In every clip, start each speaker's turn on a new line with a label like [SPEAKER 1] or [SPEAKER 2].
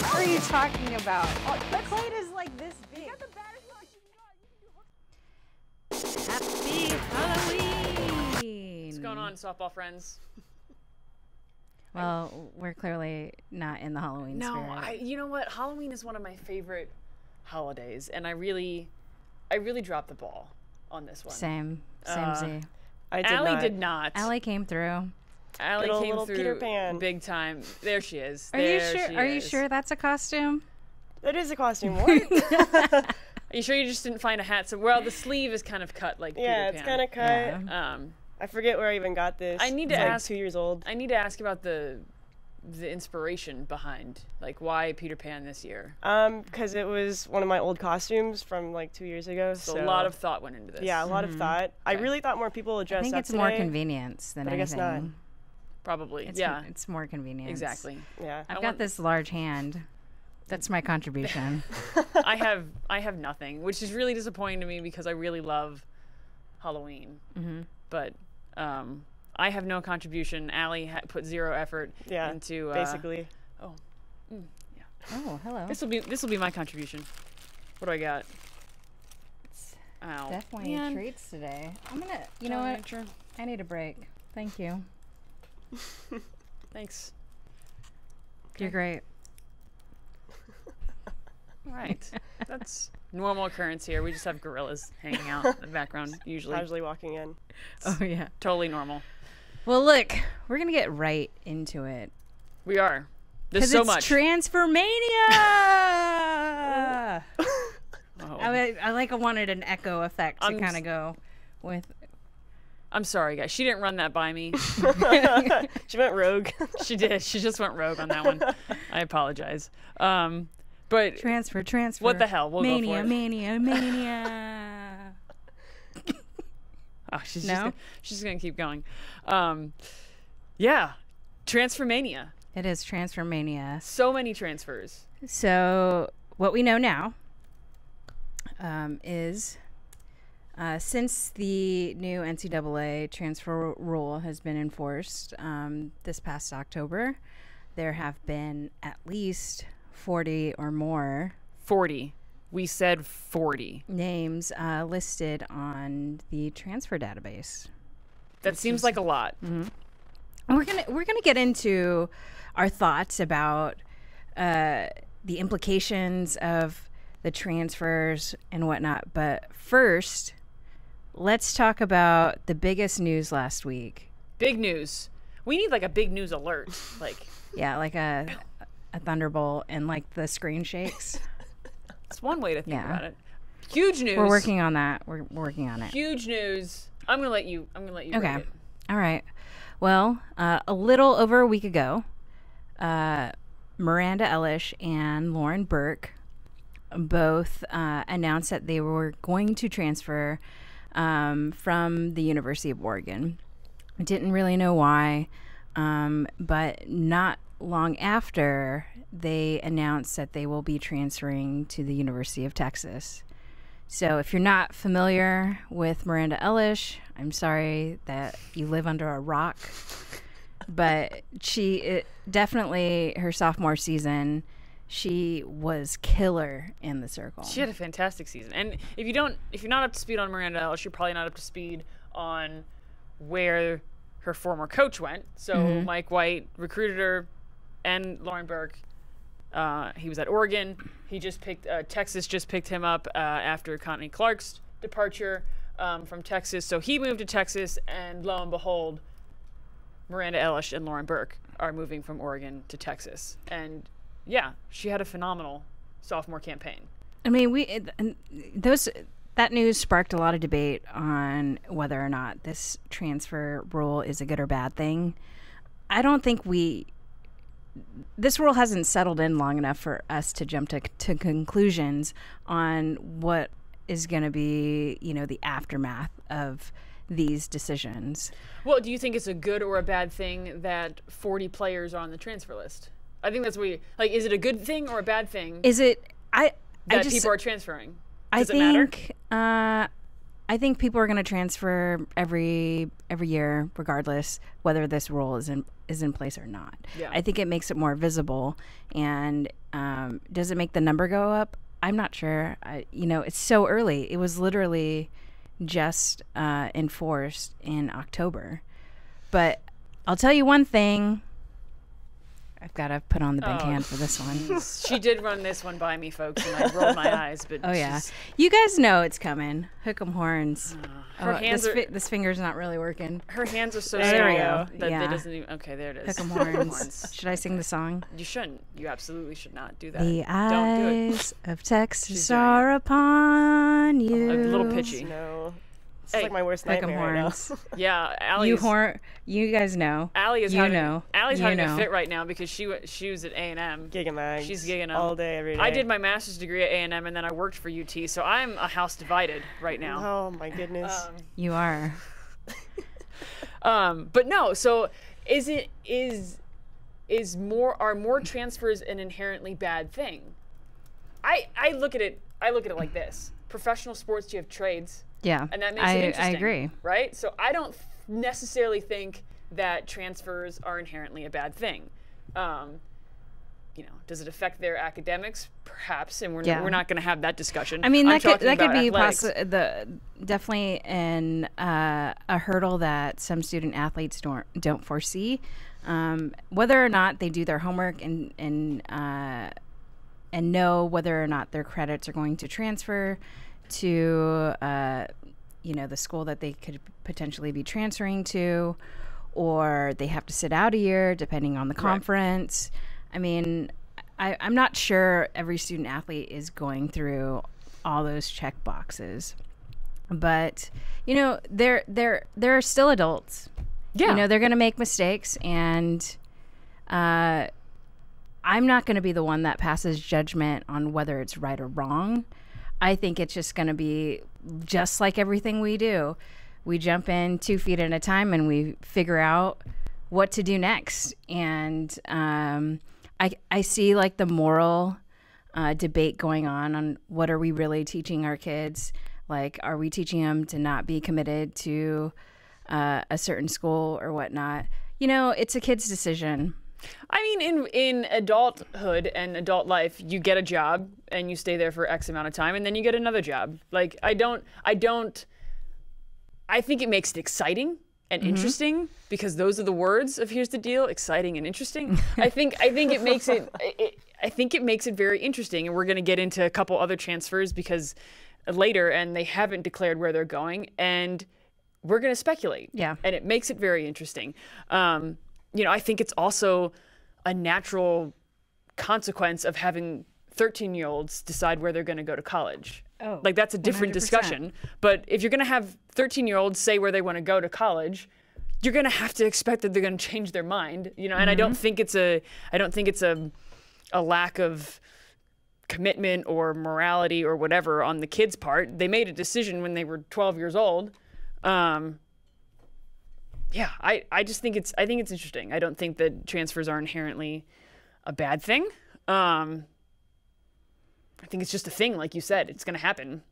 [SPEAKER 1] What are you talking about? Oh, the plate is like this big.
[SPEAKER 2] Happy Halloween!
[SPEAKER 3] What's going on, softball friends?
[SPEAKER 2] Well, we're clearly not in the Halloween spirit.
[SPEAKER 3] You know what? Halloween is one of my favorite holidays, and I really dropped the ball on this one.
[SPEAKER 2] Same Z.
[SPEAKER 3] Allie did not.
[SPEAKER 2] Allie came through.
[SPEAKER 3] Allie came
[SPEAKER 4] little
[SPEAKER 3] through
[SPEAKER 4] Peter Pan.
[SPEAKER 3] big time. There she is.
[SPEAKER 2] Are you sure? Are you sure that's a costume?
[SPEAKER 4] That is a costume. What?
[SPEAKER 3] Are you sure you just didn't find a hat? So, well, the sleeve is kind of cut like Peter Pan.
[SPEAKER 4] Yeah, it's kind of cut.
[SPEAKER 2] Yeah.
[SPEAKER 4] I forget where I even got this.
[SPEAKER 3] I need to
[SPEAKER 4] It's
[SPEAKER 3] ask.
[SPEAKER 4] Like 2 years old.
[SPEAKER 3] I need to ask about the inspiration behind, like, why Peter Pan this year.
[SPEAKER 4] Because it was one of my old costumes from like 2 years ago.
[SPEAKER 3] So a lot of thought went into this.
[SPEAKER 4] Yeah, a lot of thought. I
[SPEAKER 3] Okay.
[SPEAKER 4] really thought more people would dress
[SPEAKER 2] I think
[SPEAKER 4] up
[SPEAKER 2] it's more
[SPEAKER 4] today,
[SPEAKER 2] convenience than
[SPEAKER 4] but I
[SPEAKER 2] anything.
[SPEAKER 4] guess not.
[SPEAKER 3] Probably.
[SPEAKER 2] It's,
[SPEAKER 3] yeah.
[SPEAKER 2] it's more convenience.
[SPEAKER 3] Exactly.
[SPEAKER 4] Yeah.
[SPEAKER 2] I've
[SPEAKER 3] I
[SPEAKER 2] got
[SPEAKER 3] want-
[SPEAKER 2] this large hand. That's my contribution.
[SPEAKER 3] I have nothing, which is really disappointing to me because I really love Halloween. But I have no contribution. Allie put zero effort
[SPEAKER 4] Yeah.
[SPEAKER 3] into
[SPEAKER 4] Basically.
[SPEAKER 3] Oh, yeah.
[SPEAKER 2] Oh, hello.
[SPEAKER 3] This will be my contribution. What do I got? Ow.
[SPEAKER 2] Definitely
[SPEAKER 3] Man.
[SPEAKER 2] treats today. I'm gonna. You know what?
[SPEAKER 3] Sure.
[SPEAKER 2] I need a break. Thank you.
[SPEAKER 3] Thanks.
[SPEAKER 2] You're great.
[SPEAKER 3] All right. That's normal occurrence here. We just have gorillas hanging out in the background usually.
[SPEAKER 4] Casually walking in.
[SPEAKER 2] Oh yeah.
[SPEAKER 3] Totally normal.
[SPEAKER 2] Well, look, we're gonna get right into it.
[SPEAKER 3] We are. There's so
[SPEAKER 2] it's
[SPEAKER 3] much.
[SPEAKER 2] Transfer-Mania!
[SPEAKER 3] Oh.
[SPEAKER 2] I wanted an echo effect to kind of go with.
[SPEAKER 3] I'm sorry, guys. She didn't run that by me.
[SPEAKER 4] She went rogue.
[SPEAKER 3] She did. She just went rogue on that one. I apologize. But
[SPEAKER 2] Transfer.
[SPEAKER 3] what the hell? We'll
[SPEAKER 2] Mania,
[SPEAKER 3] go for it.
[SPEAKER 2] mania.
[SPEAKER 3] Oh, she's
[SPEAKER 2] No?
[SPEAKER 3] just gonna keep going. Yeah, Transfer-Mania.
[SPEAKER 2] It is Transfer-Mania.
[SPEAKER 3] So many transfers.
[SPEAKER 2] So what we know now is since the new NCAA transfer rule has been enforced this past October, there have been at least 40 or more
[SPEAKER 3] 40. We said 40.
[SPEAKER 2] names listed on the transfer database.
[SPEAKER 3] That seems like a lot.
[SPEAKER 2] And we're gonna get into our thoughts about the implications of the transfers and whatnot. But first, let's talk about the biggest news last week.
[SPEAKER 3] Big news. We need like a big news alert. Like
[SPEAKER 2] Yeah, like a thunderbolt and like the screen shakes.
[SPEAKER 3] it's one way to think
[SPEAKER 2] Yeah.
[SPEAKER 3] about it. Huge news.
[SPEAKER 2] We're working on that. We're working on it.
[SPEAKER 3] Huge news. I'm gonna let you.
[SPEAKER 2] Okay.
[SPEAKER 3] Read it.
[SPEAKER 2] All right. Well, a little over a week ago, Miranda Elish and Lauren Burke both announced that they were going to transfer from the University of Oregon. Didn't really know why, but not long after, they announced that they will be transferring to the University of Texas. So if you're not familiar with Miranda Elish, I'm sorry that you live under a rock. But definitely her sophomore season, she was killer in the circle.
[SPEAKER 3] She had a fantastic season. And if you're not up to speed on Miranda Elish, you're probably not up to speed on where her former coach went. So Mike White recruited her, and Lauren Burke. He was at Oregon. He just picked Texas. Just picked him up after Connie Clark's departure from Texas. So he moved to Texas, and lo and behold, Miranda Elish and Lauren Burke are moving from Oregon to Texas. And yeah, she had a phenomenal sophomore campaign.
[SPEAKER 2] I mean, that news sparked a lot of debate on whether or not this transfer rule is a good or bad thing. I don't think this rule hasn't settled in long enough for us to jump to conclusions on what is going to be, the aftermath of these decisions.
[SPEAKER 3] Well, do you think it's a good or a bad thing that 40 players are on the transfer list? I think that's what is it a good thing or a bad thing
[SPEAKER 2] Is it?
[SPEAKER 3] that people are transferring?
[SPEAKER 2] I
[SPEAKER 3] Does it matter?
[SPEAKER 2] think I I think people are going to transfer every year, regardless whether this rule is in place or not.
[SPEAKER 3] Yeah.
[SPEAKER 2] I think it makes it more visible. And does it make the number go up? I'm not sure. It's so early. It was literally just enforced in October. But I'll tell you one thing. I've got to put on the big hand for this one.
[SPEAKER 3] She did run this one by me, folks, and I rolled my eyes. But
[SPEAKER 2] oh, yeah. You guys know it's coming. Hook 'em horns.
[SPEAKER 3] Her hands
[SPEAKER 2] this finger's not really working.
[SPEAKER 3] Her hands are so
[SPEAKER 2] There we
[SPEAKER 3] small
[SPEAKER 2] go.
[SPEAKER 3] that
[SPEAKER 2] Yeah.
[SPEAKER 3] it doesn't even... Okay, there it is.
[SPEAKER 2] Hook 'em horns. Should I sing the song?
[SPEAKER 3] You shouldn't. You absolutely should not do that.
[SPEAKER 2] The
[SPEAKER 3] Don't do it.
[SPEAKER 2] eyes of Texas
[SPEAKER 3] She's doing
[SPEAKER 2] are upon you.
[SPEAKER 3] A little pitchy.
[SPEAKER 4] No. It's
[SPEAKER 3] Hey,
[SPEAKER 4] like my worst
[SPEAKER 2] Hook 'em
[SPEAKER 4] nightmare right now.
[SPEAKER 2] horns.
[SPEAKER 3] Yeah, Allie's...
[SPEAKER 2] You guys know.
[SPEAKER 3] Allie is
[SPEAKER 2] You
[SPEAKER 3] having,
[SPEAKER 2] know.
[SPEAKER 3] Allie's
[SPEAKER 2] You
[SPEAKER 3] having
[SPEAKER 2] know.
[SPEAKER 3] a fit right now because she was at A&M.
[SPEAKER 4] Gigging mags.
[SPEAKER 3] She's gigging 'em.
[SPEAKER 4] all day, every day.
[SPEAKER 3] I did my master's degree at A&M, and then I worked for UT, so I'm a house divided right now.
[SPEAKER 4] Oh my goodness.
[SPEAKER 2] You are.
[SPEAKER 3] But no, so are more transfers an inherently bad thing? I look at it like this. Professional sports, you have trades.
[SPEAKER 2] Yeah.
[SPEAKER 3] And that makes it interesting.
[SPEAKER 2] I agree.
[SPEAKER 3] Right? So I don't necessarily think that transfers are inherently a bad thing. Does it affect their academics? Perhaps, and we're not going to have that discussion.
[SPEAKER 2] I mean,
[SPEAKER 3] I'm
[SPEAKER 2] that
[SPEAKER 3] talking
[SPEAKER 2] could be
[SPEAKER 3] about athletics.
[SPEAKER 2] definitely a hurdle that some student athletes don't foresee. Whether or not they do their homework and know whether or not their credits are going to transfer to the school that they could potentially be transferring to, or they have to sit out a year depending on the conference. I mean, I'm not sure every student athlete is going through all those check boxes, but they're still adults.
[SPEAKER 3] Yeah,
[SPEAKER 2] they're going to make mistakes, and I'm not going to be the one that passes judgment on whether it's right or wrong. I think it's just going to be just like everything we do. We jump in 2 feet at a time and we figure out what to do next. And I see like the moral debate going on what are we really teaching our kids? Like, are we teaching them to not be committed to a certain school or whatnot? It's a kid's decision.
[SPEAKER 3] I mean, in adulthood and adult life, you get a job and you stay there for X amount of time, and then you get another job. Like, I think it makes it exciting and interesting, because those are the words of here's the deal: exciting and interesting. I think it makes it. I think it makes it very interesting, and we're going to get into a couple other transfers because later, and they haven't declared where they're going, and we're going to speculate.
[SPEAKER 2] Yeah,
[SPEAKER 3] and it makes it very interesting. I think it's also a natural consequence of having 13-year-olds decide where they're going to go to college.
[SPEAKER 2] Oh,
[SPEAKER 3] like, that's a different
[SPEAKER 2] 100%.
[SPEAKER 3] discussion. But if you're going to have 13-year-olds say where they want to go to college, you're going to have to expect that they're going to change their mind. And I don't think it's a lack of commitment or morality or whatever on the kids' part. They made a decision when they were 12 years old. Yeah, I think it's interesting. I don't think that transfers are inherently a bad thing. I think it's just a thing, like you said. It's going to happen.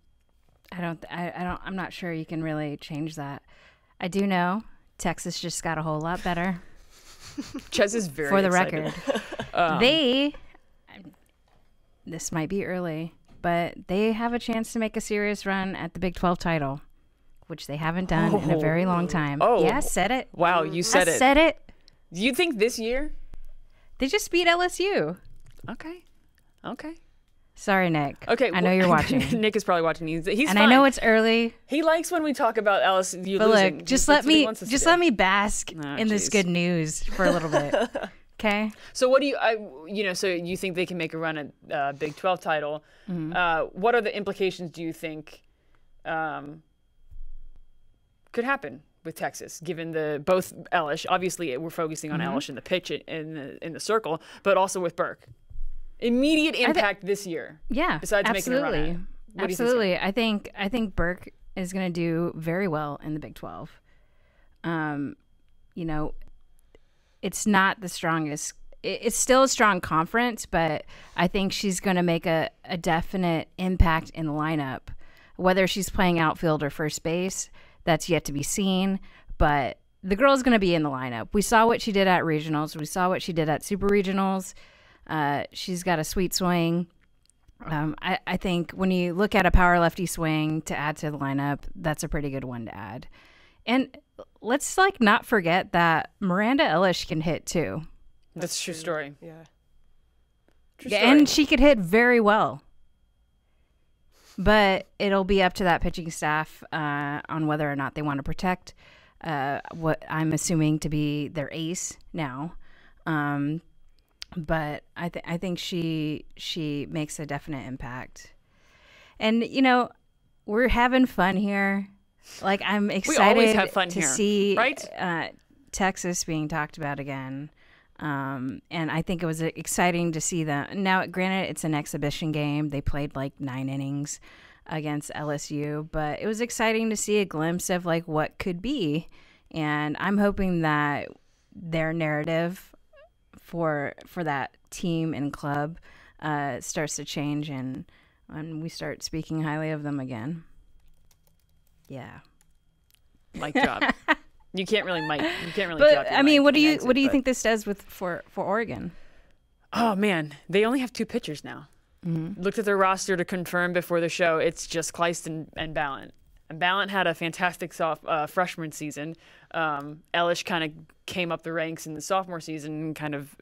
[SPEAKER 2] I'm not sure you can really change that. I do know Texas just got a whole lot better.
[SPEAKER 3] Ches is very
[SPEAKER 2] for the
[SPEAKER 3] excited.
[SPEAKER 2] record. This might be early, but they have a chance to make a serious run at the Big 12 title, which they haven't done in a very long time.
[SPEAKER 3] Oh.
[SPEAKER 2] Yeah, said it.
[SPEAKER 3] Wow, you said it.
[SPEAKER 2] I said it.
[SPEAKER 3] Do you think this year?
[SPEAKER 2] They just beat LSU.
[SPEAKER 3] Okay.
[SPEAKER 2] Sorry, Nick.
[SPEAKER 3] Okay,
[SPEAKER 2] I know you're watching.
[SPEAKER 3] Nick is probably watching. He's
[SPEAKER 2] and
[SPEAKER 3] fine.
[SPEAKER 2] I know it's early.
[SPEAKER 3] He likes when we talk about LSU
[SPEAKER 2] But
[SPEAKER 3] losing.
[SPEAKER 2] look, just
[SPEAKER 3] That's
[SPEAKER 2] let
[SPEAKER 3] what he
[SPEAKER 2] me
[SPEAKER 3] wants us to
[SPEAKER 2] just
[SPEAKER 3] do.
[SPEAKER 2] let me bask
[SPEAKER 3] Oh,
[SPEAKER 2] in this
[SPEAKER 3] jeez.
[SPEAKER 2] good news for a little bit. Okay?
[SPEAKER 3] So what do you, so you think they can make a run at Big 12 title? What are the implications do you think could happen with Texas, given both Elish? Obviously, we're focusing on Elish in the pitch in the circle, but also with Burke. Immediate impact this year.
[SPEAKER 2] Yeah.
[SPEAKER 3] Besides
[SPEAKER 2] absolutely.
[SPEAKER 3] making a run at it. What do you think's
[SPEAKER 2] Absolutely. I think Burke is going to do very well in the Big 12. It's not the strongest. It's still a strong conference, but I think she's going to make a definite impact in the lineup Whether she's playing outfield or first base, that's yet to be seen. But the girl's going to be in the lineup. We saw what she did at regionals. We saw what she did at super regionals. She's got a sweet swing. I think when you look at a power lefty swing to add to the lineup, that's a pretty good one to add. And let's not forget that Miranda Elish can hit too.
[SPEAKER 3] That's a true story.
[SPEAKER 4] Yeah.
[SPEAKER 3] True story.
[SPEAKER 2] And she could hit very well. But it'll be up to that pitching staff on whether or not they want to protect what I'm assuming to be their ace now. But I think she makes a definite impact. And, we're having fun here. I'm excited
[SPEAKER 3] always have fun
[SPEAKER 2] to
[SPEAKER 3] here,
[SPEAKER 2] see
[SPEAKER 3] right?
[SPEAKER 2] Texas being talked about again. And I think it was exciting to see them. Now, granted, it's an exhibition game. They played 9 innings against LSU, but it was exciting to see a glimpse of what could be. And I'm hoping that their narrative for that team and club starts to change, and we start speaking highly of them again. Yeah.
[SPEAKER 3] Mic drop. You can't really mic. You can't really.
[SPEAKER 2] But
[SPEAKER 3] drop your
[SPEAKER 2] I mean,
[SPEAKER 3] mic
[SPEAKER 2] what do
[SPEAKER 3] and
[SPEAKER 2] you
[SPEAKER 3] exit,
[SPEAKER 2] think this does for Oregon?
[SPEAKER 3] Oh man, they only have 2 pitchers now.
[SPEAKER 2] Mm-hmm.
[SPEAKER 3] Looked at their roster to confirm before the show. It's just Kleist and Ballant. And Ballant had a fantastic freshman season. Elish kind of came up the ranks in the sophomore season and kind of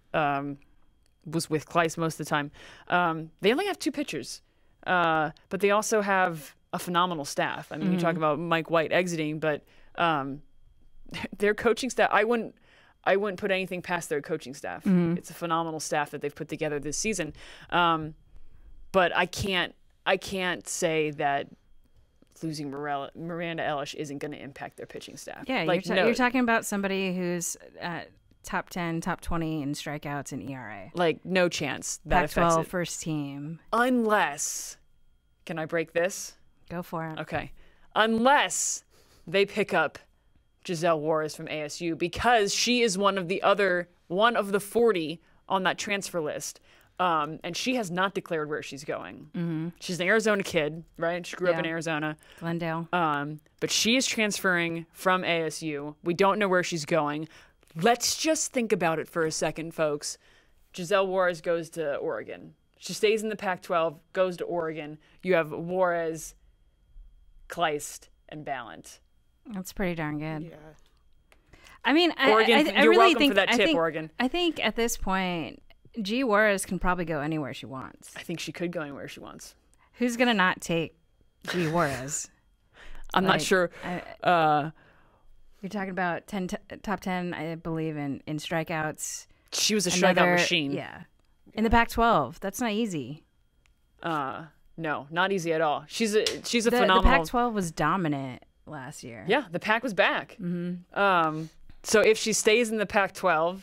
[SPEAKER 3] was with Kleist most of the time. They only have 2 pitchers, but they also have a phenomenal staff. I mean, you talk about Mike White exiting, but their coaching staff, I wouldn't put anything past their coaching staff. It's a phenomenal staff that they've put together this season. But I can't say that losing Miranda Elish isn't going to impact their pitching staff.
[SPEAKER 2] Yeah, you're talking about somebody who's top 10, top 20 in strikeouts and ERA.
[SPEAKER 3] No chance that affects
[SPEAKER 2] Pac-12
[SPEAKER 3] it.
[SPEAKER 2] first team.
[SPEAKER 3] Unless, can I break this?
[SPEAKER 2] Go for it.
[SPEAKER 3] Okay. Unless they pick up Giselle Juarez from ASU, because she is one of the 40 on that transfer list. And she has not declared where she's going. Mm-hmm. She's an Arizona kid, right? She grew up in Arizona.
[SPEAKER 2] Glendale.
[SPEAKER 3] But she is transferring from ASU. We don't know where she's going. Let's just think about it for a second, folks. Giselle Juarez goes to Oregon. She stays in the Pac-12, goes to Oregon. You have Juarez, Kleist, and Ballant.
[SPEAKER 2] That's pretty darn good.
[SPEAKER 4] Yeah.
[SPEAKER 2] I mean,
[SPEAKER 3] Oregon,
[SPEAKER 2] I
[SPEAKER 3] you're
[SPEAKER 2] really
[SPEAKER 3] welcome
[SPEAKER 2] think
[SPEAKER 3] for that tip, Oregon.
[SPEAKER 2] I think at this point, G. Juarez can probably go anywhere she wants.
[SPEAKER 3] I think she could go anywhere she wants.
[SPEAKER 2] Who's gonna not take G. Juarez?
[SPEAKER 3] I'm not sure.
[SPEAKER 2] You're talking about top 10, I believe, in strikeouts.
[SPEAKER 3] She was a strikeout machine.
[SPEAKER 2] Yeah. In the Pac-12, that's not easy.
[SPEAKER 3] No, not easy at all. She's a phenomenal.
[SPEAKER 2] The Pac-12 was dominant last year.
[SPEAKER 3] Yeah, the Pac was back. Mm-hmm. So if she stays in the Pac-12,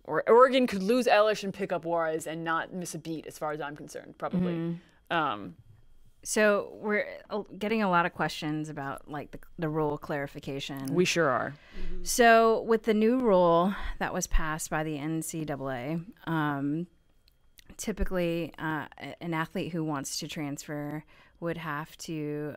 [SPEAKER 3] or Oregon could lose Elish and pick up Juarez and not miss a beat, as far as I'm concerned, probably. Mm-hmm.
[SPEAKER 2] So we're getting a lot of questions about the rule clarification.
[SPEAKER 3] We sure are.
[SPEAKER 2] Mm-hmm. So with the new rule that was passed by the NCAA, typically an athlete who wants to transfer would have to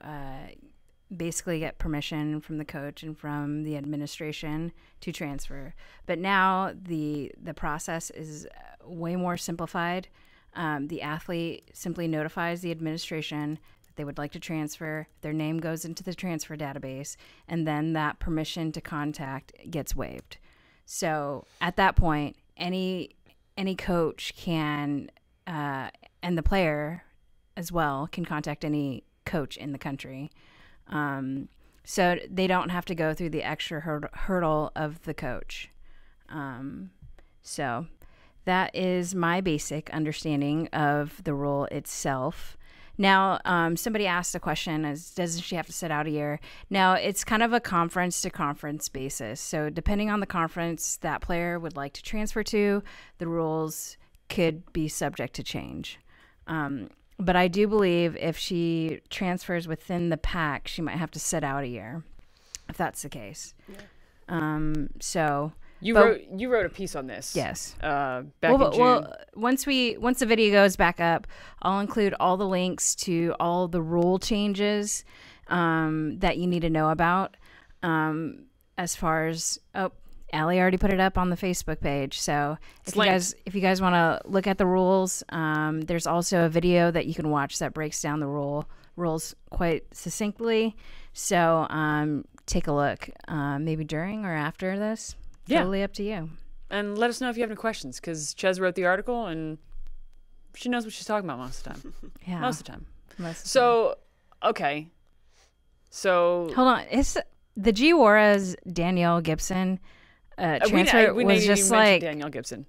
[SPEAKER 2] basically get permission from the coach and from the administration to transfer. But now the process is way more simplified. The athlete simply notifies the administration that they would like to transfer. Their name goes into the transfer database, and then that permission to contact gets waived. So at that point, any coach can, and the player as well, can contact any coach in the country. So they don't have to go through the extra hurdle of the coach. So that is my basic understanding of the rule itself. Now, somebody asked a question, doesn't she have to sit out a year? Now, it's kind of a conference-to-conference basis. So depending on the conference that player would like to transfer to, the rules could be subject to change. But I do believe if she transfers within the pack, she might have to sit out a year, if that's the case. Yeah. So
[SPEAKER 3] You wrote a piece on this.
[SPEAKER 2] Yes.
[SPEAKER 3] Back in June.
[SPEAKER 2] Well, once the video goes back up, I'll include all the links to all the rule changes that you need to know about. As far as Allie already put it up on the Facebook page. So if you guys want to look at the rules, there's also a video that you can watch that breaks down the rules quite succinctly. So take a look, maybe during or after this.
[SPEAKER 3] Yeah.
[SPEAKER 2] Totally up to you.
[SPEAKER 3] And let us know if you have any questions, because Ches wrote the article and she knows what she's talking about most of the time.
[SPEAKER 2] Yeah.
[SPEAKER 3] Most of the time. Okay. So
[SPEAKER 2] hold on. It's the G Juarez Danielle Gibson transfer was just like
[SPEAKER 3] Danielle Gibson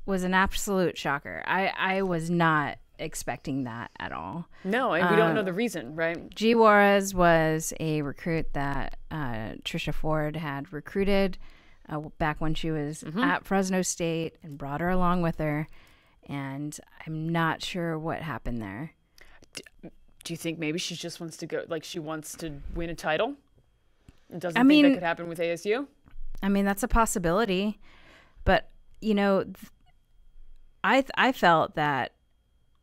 [SPEAKER 2] was an absolute shocker. I was not expecting that at all.
[SPEAKER 3] No, and we don't know the reason, right?
[SPEAKER 2] G Juarez was a recruit that Trisha Ford had recruited back when she was at Fresno State and brought her along with her. And I'm not sure what happened there.
[SPEAKER 3] Do you think maybe she just wants to go, like she wants to win a title? It doesn't think that could happen with ASU?
[SPEAKER 2] I mean, that's a possibility. But, I felt that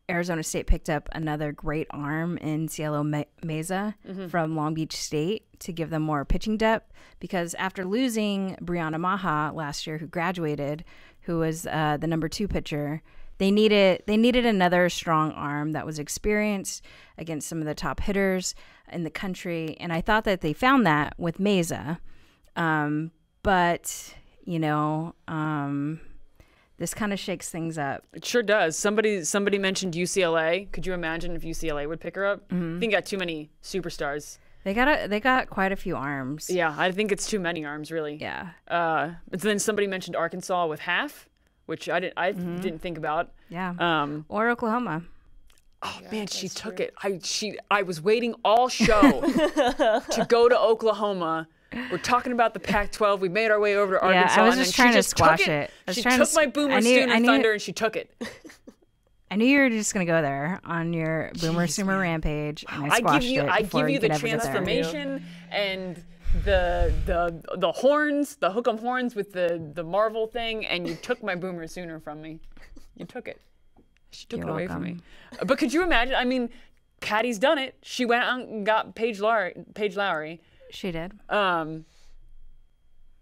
[SPEAKER 2] Arizona State picked up another great arm in Cielo Meza from Long Beach State to give them more pitching depth, because after losing Brianna Maha last year, who graduated, who was the number 2 pitcher, they needed another strong arm that was experienced against some of the top hitters in the country, and I thought that they found that with Meza, but this kind of shakes things up.
[SPEAKER 3] It sure does. Somebody mentioned UCLA. Could you imagine if UCLA would pick her up? I think they got too many superstars.
[SPEAKER 2] They got quite a few arms.
[SPEAKER 3] Yeah, I think it's too many arms, really.
[SPEAKER 2] Yeah.
[SPEAKER 3] But then somebody mentioned Arkansas with half, which I didn't think about.
[SPEAKER 2] Yeah. Or Oklahoma.
[SPEAKER 3] Oh man, she took it. I was waiting all show to go to Oklahoma. We're talking about the Pac-12. We made our way over to Arkansas.
[SPEAKER 2] Yeah, I was just trying to squash it.
[SPEAKER 3] She took my Boomer Sooner Thunder and she took it.
[SPEAKER 2] I knew you were just gonna go there on your Boomer Sooner rampage, and I squashed it.
[SPEAKER 3] I give you the transformation and the horns, the hook'em horns with the Marvel thing, and you took my Boomer Sooner from me. You took it. She took it away from me. But could you imagine? I mean, Patty's done it. She went out and got Paige Lowry.
[SPEAKER 2] She did.
[SPEAKER 3] And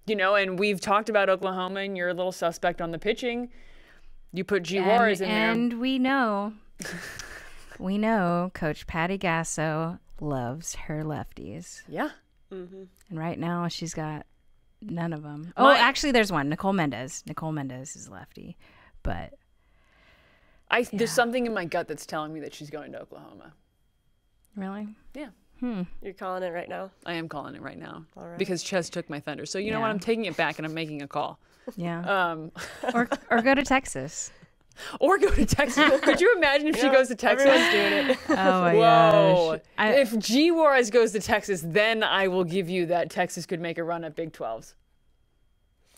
[SPEAKER 3] we've talked about Oklahoma, and you're a little suspect on the pitching. You put G Juarez in there.
[SPEAKER 2] And we know Coach Patty Gasso loves her lefties.
[SPEAKER 3] Yeah.
[SPEAKER 2] And right now she's got none of them. Oh, actually there's one, Nicole Mendez. Nicole Mendez is lefty. But
[SPEAKER 3] there's something in my gut that's telling me that she's going to Oklahoma.
[SPEAKER 2] Really?
[SPEAKER 3] Yeah.
[SPEAKER 4] You're calling it right now?
[SPEAKER 3] I am calling it right now.
[SPEAKER 4] All right.
[SPEAKER 3] Because Ches took my thunder. So you know what? I'm taking it back and I'm making a call.
[SPEAKER 2] Yeah. Or go to Texas.
[SPEAKER 3] Or go to Texas. Could you imagine if she goes to Texas?
[SPEAKER 4] Everyone's doing it.
[SPEAKER 2] Oh my gosh.
[SPEAKER 3] If G Juarez goes to Texas, then I will give you that Texas could make a run at Big 12s.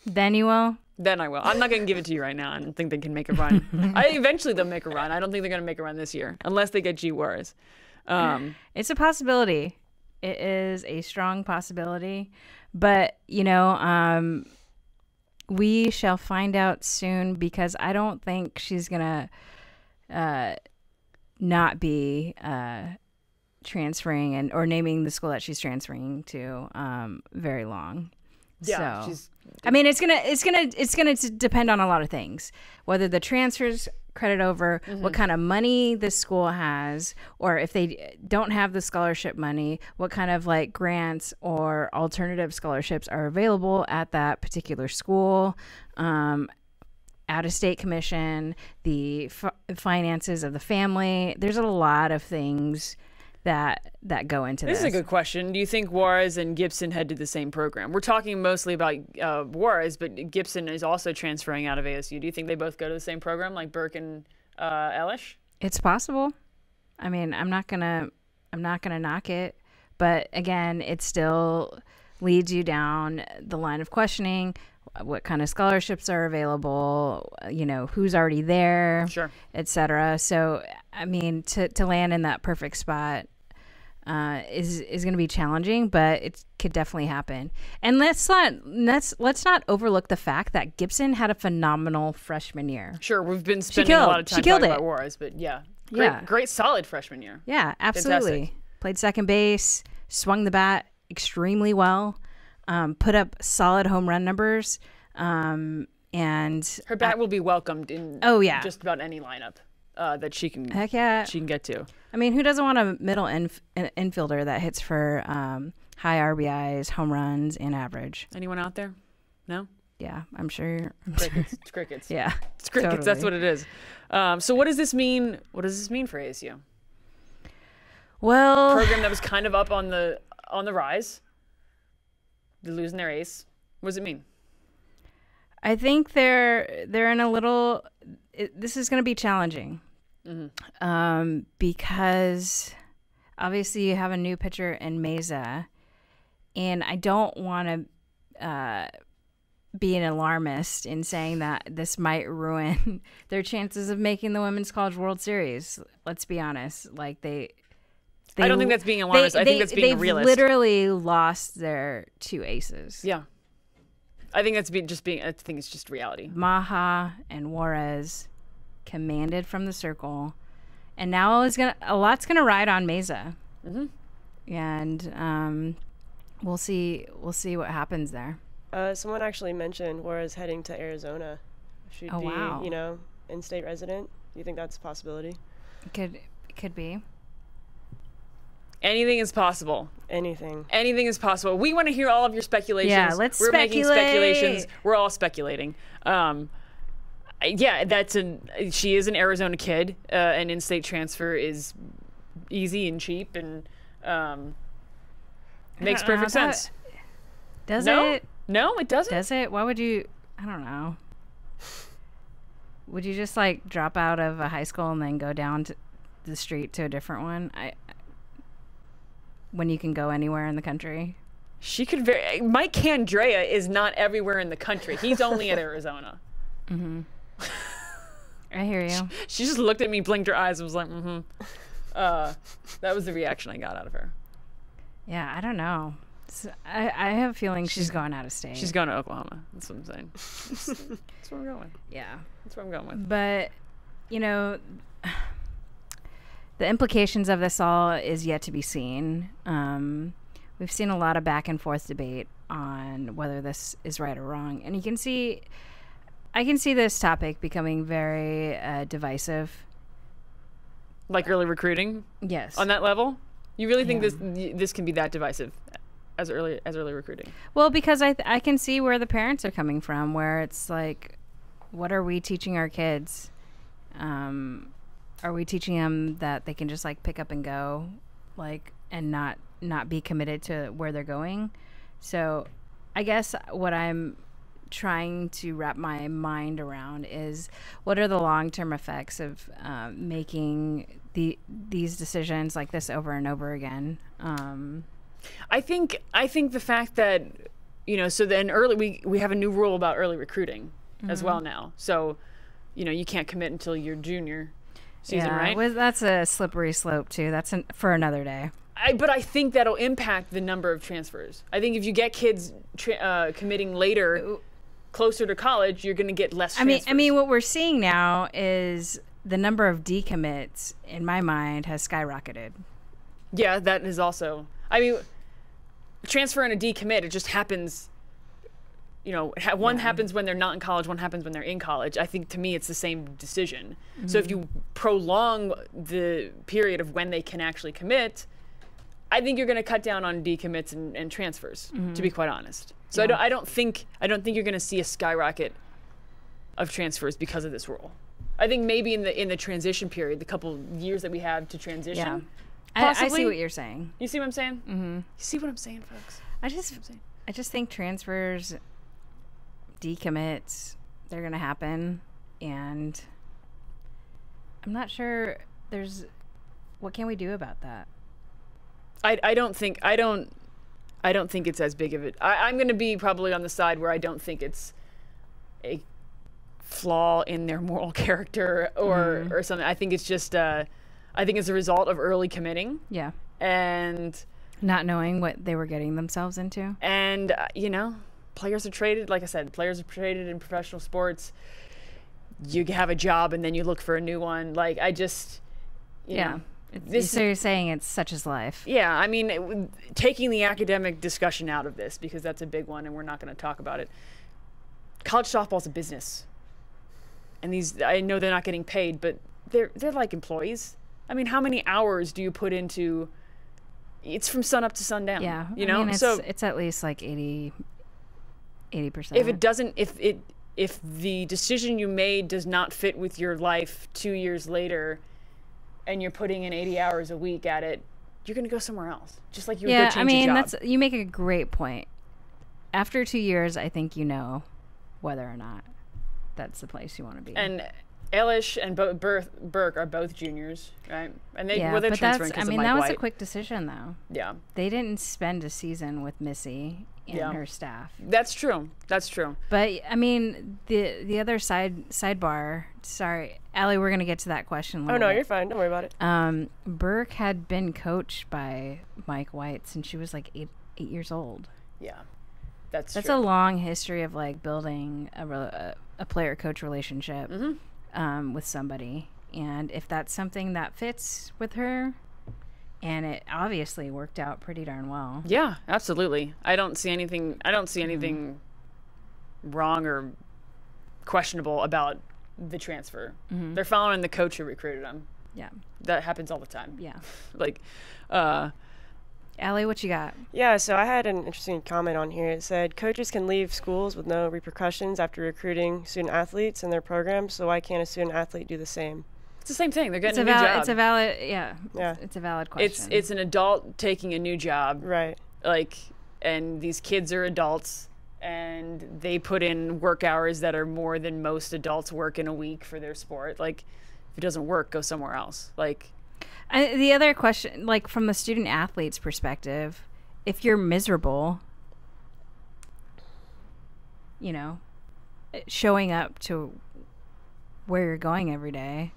[SPEAKER 2] Then you will?
[SPEAKER 3] Then I will. I'm not going to give it to you right now. I don't think they can make a run. Eventually they'll make a run. I don't think they're going to make a run this year unless they get G Juarez.
[SPEAKER 2] It's a possibility. It is a strong possibility, but we shall find out soon, because I don't think she's gonna not be transferring or naming the school that she's transferring to very long.
[SPEAKER 3] Yeah,
[SPEAKER 2] so, I mean, it's gonna depend on a lot of things, whether the transfers credit over, what kind of money the school has, or if they don't have the scholarship money, what kind of like grants or alternative scholarships are available at that particular school, out-of-state commission, the finances of the family. There's a lot of things that go into this.
[SPEAKER 3] This is a good question. Do you think Juarez and Gibson head to the same program? We're talking mostly about Juarez, but Gibson is also transferring out of ASU. Do you think they both go to the same program, like Burke and Elish?
[SPEAKER 2] It's possible. I mean, I'm not gonna knock it, but again, it still leads you down the line of questioning. What kind of scholarships are available, who's already there,
[SPEAKER 3] sure,
[SPEAKER 2] etc. So, I mean, to land in that perfect spot, is going to be challenging, but it could definitely happen. And let's not overlook the fact that Gibson had a phenomenal freshman year.
[SPEAKER 3] Sure, we've been spending a lot of time talking about Juarez, but great solid freshman year.
[SPEAKER 2] Yeah, absolutely. Fantastic. Played second base, swung the bat extremely well, put up solid home run numbers, and
[SPEAKER 3] her bat will be welcomed in just about any lineup that she can get to.
[SPEAKER 2] I mean, who doesn't want a middle infielder that hits for high RBIs, home runs, and average?
[SPEAKER 3] Anyone out there? No?
[SPEAKER 2] Yeah, I'm sure.
[SPEAKER 3] Crickets. It's crickets.
[SPEAKER 2] Yeah.
[SPEAKER 3] It's crickets. Totally. That's what it is. So what does this mean? What does this mean for ASU?
[SPEAKER 2] Well,
[SPEAKER 3] program that was kind of up on the rise. They're losing their ace. What does it mean?
[SPEAKER 2] I think they're in a little. This is going to be challenging, because obviously you have a new pitcher in Mesa, and I don't want to be an alarmist in saying that this might ruin their chances of making the Women's College World Series. Let's be honest, like I
[SPEAKER 3] don't think that's being alarmist. I think that's being a realist.
[SPEAKER 2] They've literally lost their two aces.
[SPEAKER 3] Yeah. I think I think it's just reality.
[SPEAKER 2] Maha and Juarez commanded from the circle, and now a lot's gonna ride on Mesa, and we'll see what happens there.
[SPEAKER 4] Someone actually mentioned Juarez heading to Arizona. She'd be, in-state resident. Do you think that's a possibility?
[SPEAKER 2] It could be.
[SPEAKER 3] Anything is possible.
[SPEAKER 4] Anything
[SPEAKER 3] is possible. We want to hear all of your speculations.
[SPEAKER 2] Yeah, let's speculate.
[SPEAKER 3] Making speculations. We're all speculating. She is an Arizona kid. An in-state transfer is easy and cheap and makes perfect sense.
[SPEAKER 2] Does it?
[SPEAKER 3] No, it doesn't.
[SPEAKER 2] Does it? Why would you? I don't know. Would you just drop out of a high school and then go down to the street to a different one? When you can go anywhere in the country.
[SPEAKER 3] She could Mike Candrea is not everywhere in the country. He's only at Arizona.
[SPEAKER 2] I hear you.
[SPEAKER 3] She just looked at me, blinked her eyes, and was like, that was the reaction I got out of her.
[SPEAKER 2] Yeah, I don't know. I have a feeling she's going out of state.
[SPEAKER 3] She's going to Oklahoma. That's what I'm saying. That's where I'm going.
[SPEAKER 2] Yeah.
[SPEAKER 3] That's where I'm going with.
[SPEAKER 2] But, the implications of this all is yet to be seen. We've seen a lot of back and forth debate on whether this is right or wrong. And I can see this topic becoming very divisive.
[SPEAKER 3] Like early recruiting?
[SPEAKER 2] Yes.
[SPEAKER 3] On that level? You really think this can be that divisive as early recruiting?
[SPEAKER 2] Well, because I can see where the parents are coming from, where it's like, what are we teaching our kids? Are we teaching them that they can just pick up and go, and not be committed to where they're going? So I guess what I'm trying to wrap my mind around is, what are the long-term effects of making these decisions like this over and over again?
[SPEAKER 3] I think the fact that, so then we have a new rule about early recruiting as well now. So, you can't commit until your junior season, right?
[SPEAKER 2] Well, that's a slippery slope too. That's for another day.
[SPEAKER 3] But I think that'll impact the number of transfers. I think if you get kids committing later, closer to college, you're going to get less transfers.
[SPEAKER 2] I mean, what we're seeing now is the number of decommits, in my mind, has skyrocketed.
[SPEAKER 3] Yeah, that is also. I mean, transfer and a decommit, it just happens. One happens when they're not in college, one happens when they're in college. I think, to me, it's the same decision. So if you prolong the period of when they can actually commit, I think you're going to cut down on decommits and transfers, to be quite honest. So I don't think you're going to see a skyrocket of transfers because of this rule. I think maybe in the transition period, the couple years that we have to transition.
[SPEAKER 2] Yeah. I see what you're saying.
[SPEAKER 3] You see what I'm saying? Mm-hmm. You see what I'm saying, folks?
[SPEAKER 2] I just think transfers, decommits, they're going to happen, and I'm not sure what can we do about that?
[SPEAKER 3] I don't think it's as big of it. I'm going to be probably on the side where I don't think it's a flaw in their moral character or something. I think it's just I think it's a result of early committing.
[SPEAKER 2] Yeah.
[SPEAKER 3] and
[SPEAKER 2] not knowing what they were getting themselves into.
[SPEAKER 3] And you know, players are traded. Like I said, players are traded in professional sports. You have a job and then you look for a new one. Like I just, you know,
[SPEAKER 2] so you're saying it's such as life.
[SPEAKER 3] Yeah, I mean, taking the academic discussion out of this, because that's a big one and we're not going to talk about it. College softball's a business. And these, I know they're not getting paid, but they're like employees. I mean, how many hours do you put into, it's from sun up to sundown.
[SPEAKER 2] Yeah.
[SPEAKER 3] You know,
[SPEAKER 2] I mean,
[SPEAKER 3] so
[SPEAKER 2] it's at least like 80%.
[SPEAKER 3] If it doesn't, if the decision you made does not fit with your life 2 years later, and you're putting in 80 hours a week at it, you're going to go somewhere else. Just like you would go change your job.
[SPEAKER 2] You make a great point. After 2 years, I think you know whether or not that's the place you want to be.
[SPEAKER 3] And Elish and Burke are both juniors, right? And they're transferring because of Mike
[SPEAKER 2] that was
[SPEAKER 3] White.
[SPEAKER 2] A quick decision, though.
[SPEAKER 3] Yeah.
[SPEAKER 2] They didn't spend a season with Missy and her staff.
[SPEAKER 3] That's true. That's true.
[SPEAKER 2] But, I mean, the other sidebar, sorry, Allie, we're going to get to that question later.
[SPEAKER 4] Oh, no, you're fine. Don't worry about it.
[SPEAKER 2] Burke had been coached by Mike White since she was like eight years old.
[SPEAKER 3] Yeah. That's
[SPEAKER 2] a long history of like building a player-coach relationship with somebody. And if that's something that fits with her, and it obviously worked out pretty darn well.
[SPEAKER 3] Yeah, absolutely. I don't see anything wrong or questionable about the transfer. They're following the coach who recruited them.
[SPEAKER 2] Yeah.
[SPEAKER 3] That happens all the time.
[SPEAKER 2] Yeah.
[SPEAKER 3] Like,
[SPEAKER 2] Allie, what you got?
[SPEAKER 4] Yeah, so I had an interesting comment on here. It said, coaches can leave schools with no repercussions after recruiting student athletes in their program, so why can't a student athlete do the same?
[SPEAKER 3] It's the same thing. They're getting a new job.
[SPEAKER 2] It's a valid, it's a valid question.
[SPEAKER 3] It's an adult taking a new job.
[SPEAKER 4] Right.
[SPEAKER 3] Like, and these kids are adults, and they put in work hours that are more than most adults work in a week for their sport. Like, if it doesn't work, go somewhere else. Like,
[SPEAKER 2] the other question, like from the student athlete's perspective, if you're miserable, you know, showing up to where you're going every day,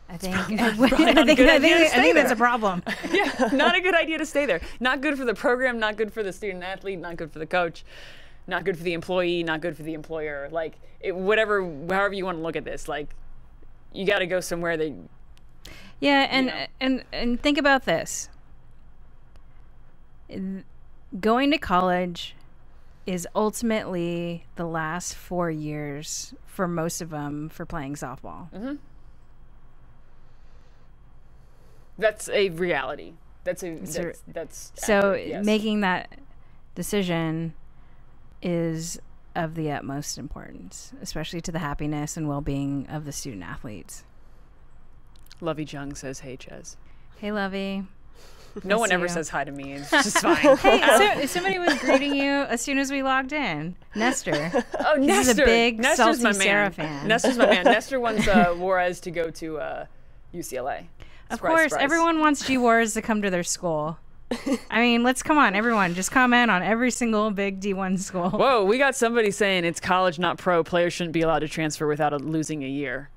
[SPEAKER 2] I think that's a problem.
[SPEAKER 3] Yeah, not a good idea to stay there. Not good for the program, not good for the student athlete, not good for the coach, not good for the employee, not good for the employer. Like, however you want to look at this, like, you got to go somewhere that.
[SPEAKER 2] Yeah, and think about this. Going to college is ultimately the last 4 years for most of them for playing softball.
[SPEAKER 3] That's a reality.
[SPEAKER 2] Making that decision is of the utmost importance, especially to the happiness and well-being of the student athletes.
[SPEAKER 3] Lovey Jung says, "Hey, Ches."
[SPEAKER 2] Hey, Lovey.
[SPEAKER 3] No one ever says hi to me. It's just fine.
[SPEAKER 2] Hey, somebody was greeting you as soon as we logged in. Nestor.
[SPEAKER 3] Oh, Nestor.
[SPEAKER 2] He's a big
[SPEAKER 3] Nestor's
[SPEAKER 2] Salty Sarah fan.
[SPEAKER 3] Nestor's my man. Nestor wants Juarez to go to UCLA.
[SPEAKER 2] Of course, everyone wants G Juarez to come to their school. I mean, come on, everyone. Just comment on every single big D1 school.
[SPEAKER 3] Whoa, we got somebody saying it's college, not pro. Players shouldn't be allowed to transfer without losing a year.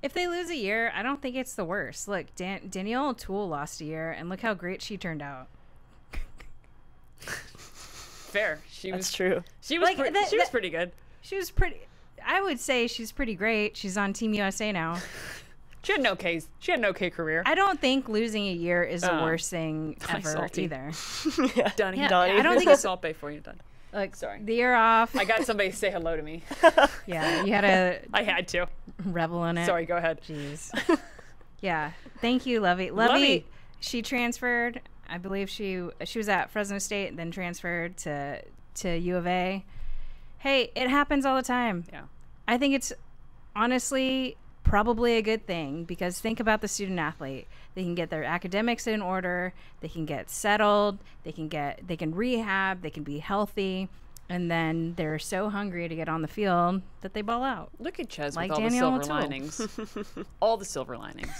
[SPEAKER 2] If they lose a year, I don't think it's the worst. Look, Danielle O'Toole lost a year, and look how great she turned out.
[SPEAKER 3] Fair.
[SPEAKER 4] That's true.
[SPEAKER 3] She was pretty good.
[SPEAKER 2] She was pretty. I would say she's pretty great. She's on Team USA now.
[SPEAKER 3] She had an okay career.
[SPEAKER 2] I don't think losing a year is the worst thing ever either.
[SPEAKER 3] Donnie.
[SPEAKER 2] I don't think it's
[SPEAKER 3] Salt Bay for you, Donnie.
[SPEAKER 2] Like,
[SPEAKER 3] sorry.
[SPEAKER 2] The year off.
[SPEAKER 3] I got somebody to say hello to me.
[SPEAKER 2] Yeah, you had to.
[SPEAKER 3] I had to.
[SPEAKER 2] Revel in it.
[SPEAKER 3] Sorry, go ahead.
[SPEAKER 2] Jeez. Yeah. Thank you, Lovey. She transferred. I believe she was at Fresno State, then transferred to U of A. Hey, it happens all the time.
[SPEAKER 3] Yeah.
[SPEAKER 2] I think it's honestly probably a good thing, because think about the student athlete. They can get their academics in order, they can get settled, they can rehab, they can be healthy, and then they're so hungry to get on the field that they ball out.
[SPEAKER 3] Look at Ches
[SPEAKER 2] like
[SPEAKER 3] with all
[SPEAKER 2] Danielle
[SPEAKER 3] the silver linings. All the silver linings.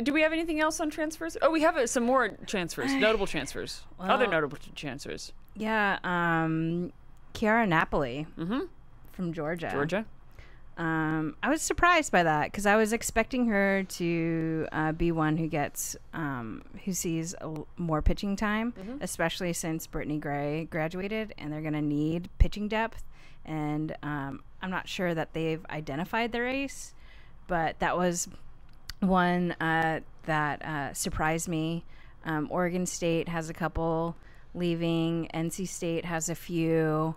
[SPEAKER 3] Do we have anything else on transfers? Oh, we have some more transfers, notable transfers, other notable transfers.
[SPEAKER 2] Yeah, Chiara Napoli from Georgia. I was surprised by that because I was expecting her to be one who gets who sees more pitching time, especially since Brittany Gray graduated, and they're going to need pitching depth. And I'm not sure that they've identified their ace, but that was one that surprised me. Oregon State has a couple leaving. NC State has a few.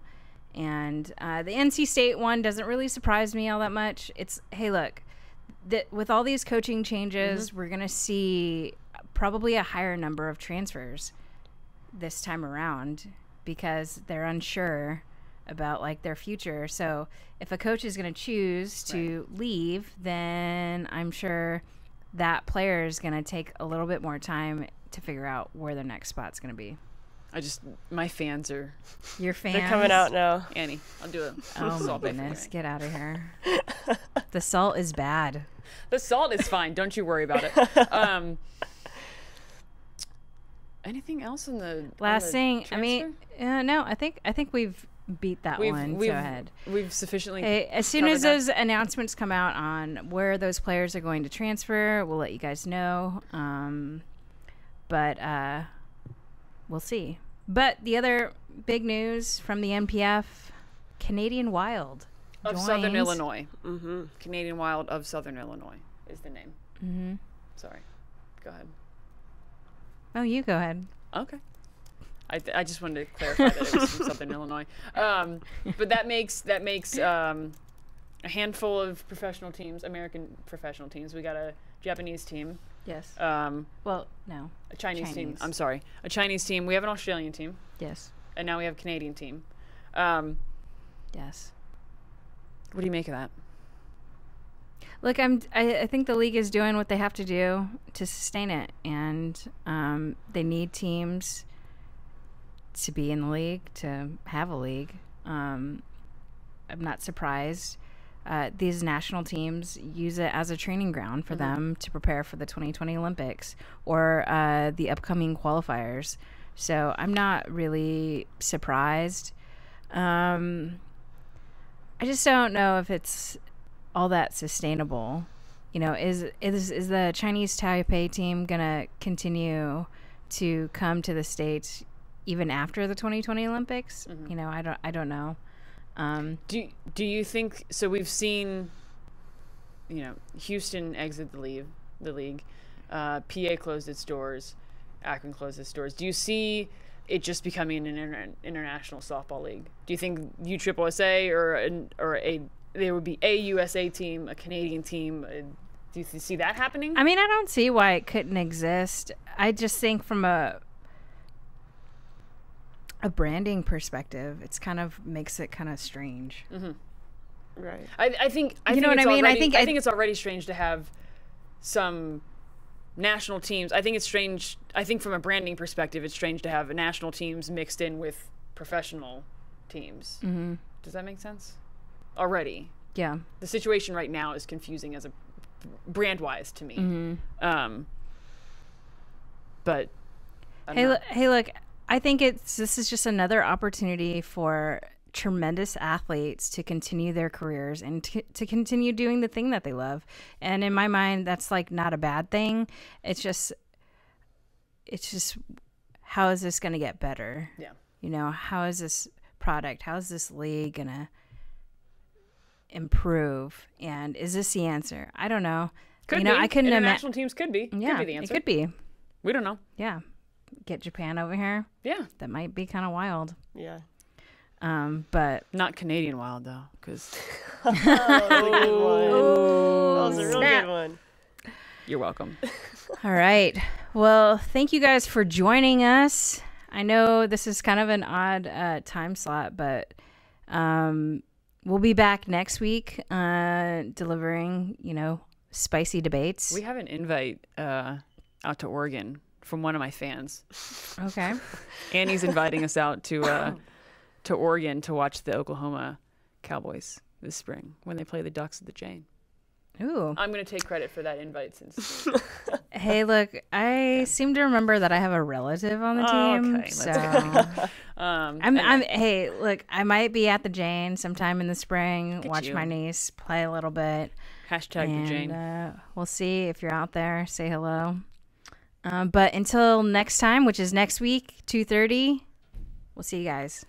[SPEAKER 2] And the NC State one doesn't really surprise me all that much. It's, hey, look, with all these coaching changes, we're going to see probably a higher number of transfers this time around because they're unsure about, like, their future. So if a coach is going to choose to leave, then I'm sure that player is going to take a little bit more time to figure out where their next spot's going to be.
[SPEAKER 3] My fans are.
[SPEAKER 2] Your fans?
[SPEAKER 4] They're coming out now.
[SPEAKER 3] Annie, I'll do it.
[SPEAKER 2] Oh, my goodness. Get out of here. The salt is bad.
[SPEAKER 3] The salt is fine. Don't you worry about it. Anything else in the
[SPEAKER 2] last thing?
[SPEAKER 3] transfer?
[SPEAKER 2] I mean, no. I think we've beat that one. Go ahead.
[SPEAKER 3] We've sufficiently.
[SPEAKER 2] Hey, as soon as those announcements come out on where those players are going to transfer, we'll let you guys know. But we'll see. But the other big news from the NPF, Canadian Wild
[SPEAKER 3] of
[SPEAKER 2] joins.
[SPEAKER 3] Southern Illinois. Canadian Wild of Southern Illinois is the name. Sorry. Go ahead.
[SPEAKER 2] Oh, you go ahead.
[SPEAKER 3] Okay. I just wanted to clarify that it was from Southern Illinois. But that makes a handful of professional teams, American professional teams. We got a Japanese team.
[SPEAKER 2] Yes.
[SPEAKER 3] Well,
[SPEAKER 2] no.
[SPEAKER 3] A Chinese team. I'm sorry. A Chinese team. We have an Australian team.
[SPEAKER 2] Yes.
[SPEAKER 3] And now we have a Canadian team.
[SPEAKER 2] Yes.
[SPEAKER 3] What do you make of that?
[SPEAKER 2] Look, I think the league is doing what they have to do to sustain it, and they need teams to be in the league, to have a league. I'm not surprised. These national teams use it as a training ground for them to prepare for the 2020 Olympics or the upcoming qualifiers. So I'm not really surprised. I just don't know if it's all that sustainable. You know, is the Chinese Taipei team gonna continue to come to the States even after the 2020 Olympics? You know, I don't know.
[SPEAKER 3] Do you think so? We've seen, you know, Houston exit the league. PA closed its doors. Akron closed its doors. Do you see it just becoming an international softball league? Do you think USSSA or there would be a USA team, a Canadian team? Do you see that happening?
[SPEAKER 2] I mean, I don't see why it couldn't exist. I just think from a branding perspective, it's kind of makes it kind of strange.
[SPEAKER 4] Right.
[SPEAKER 3] I think
[SPEAKER 2] you know what I mean.
[SPEAKER 3] I think it's already strange to have some national teams. I think it's strange. I think from a branding perspective, it's strange to have national teams mixed in with professional teams. Does that make sense? Already.
[SPEAKER 2] Yeah.
[SPEAKER 3] The situation right now is confusing as a brand-wise to me. But
[SPEAKER 2] hey, look. I think this is just another opportunity for tremendous athletes to continue their careers and to continue doing the thing that they love. And in my mind, that's like not a bad thing. It's just how is this going to get better?
[SPEAKER 3] Yeah.
[SPEAKER 2] You know, how is this product, how is this league going to improve? And is this the answer? I don't know.
[SPEAKER 3] Could be.
[SPEAKER 2] I couldn't
[SPEAKER 3] International teams could be.
[SPEAKER 2] Yeah,
[SPEAKER 3] could be the answer.
[SPEAKER 2] It could be.
[SPEAKER 3] We don't know.
[SPEAKER 2] Yeah. Get Japan over here.
[SPEAKER 3] Yeah.
[SPEAKER 2] That might be kind of wild.
[SPEAKER 4] Yeah.
[SPEAKER 2] But
[SPEAKER 3] not Canadian wild though, because
[SPEAKER 4] that was a real good one.
[SPEAKER 3] You're welcome.
[SPEAKER 2] All right. Well, thank you guys for joining us. I know this is kind of an odd time slot, but we'll be back next week delivering, spicy debates.
[SPEAKER 3] We have an invite out to Oregon from one of my fans.
[SPEAKER 2] Okay.
[SPEAKER 3] Annie's inviting us out to Oregon to watch the Oklahoma Cowboys this spring when they play the Ducks at the Jane.
[SPEAKER 2] Ooh.
[SPEAKER 3] I'm going to take credit for that invite since
[SPEAKER 2] Hey, look, I seem to remember that I have a relative on the team.
[SPEAKER 3] Okay,
[SPEAKER 2] so hey, look, I might be at the Jane sometime in the spring. Watch
[SPEAKER 3] you.
[SPEAKER 2] my niece play a little bit.
[SPEAKER 3] Hashtag the Jane.
[SPEAKER 2] We'll see if you're out there. Say hello. But until next time, which is next week, 2:30, we'll see you guys.